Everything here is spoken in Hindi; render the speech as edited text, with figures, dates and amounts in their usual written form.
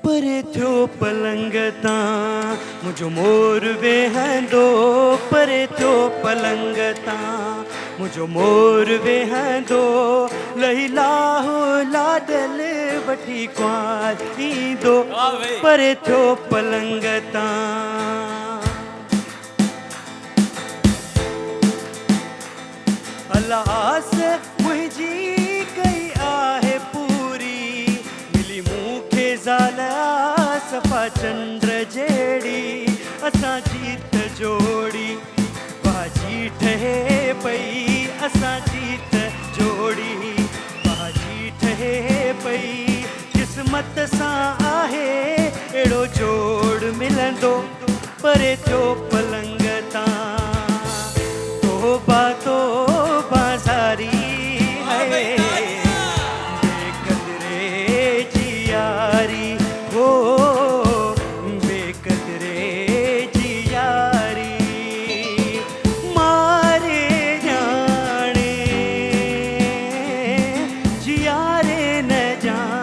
परे थियो पलंग तां मुझो मोर वेहंदो, परे थियो पलंग तां मुझो मोर वेहंदो, लही लाहो लाडल वठी क्वार ईंदो, परे थियो पलंग तां। अलास मुंहिंजी कई आहे पूरी, मिली मूंखे ज़ाल सफ़ा चंद्र जहिड़ी, असां जीत जोड़ी बाजी ठहे पई, असां जीत जोड़ी बाजी ठहे पई, क़िस्मत सां आहे अहिड़ो जोड़ मिलंदो, परे थियो पलंग तां। तोबा तोबा ज़ारी है बेकदरे जी यारी, हो बेकदरे जी यारी, मारे जाने जियारे न जाने।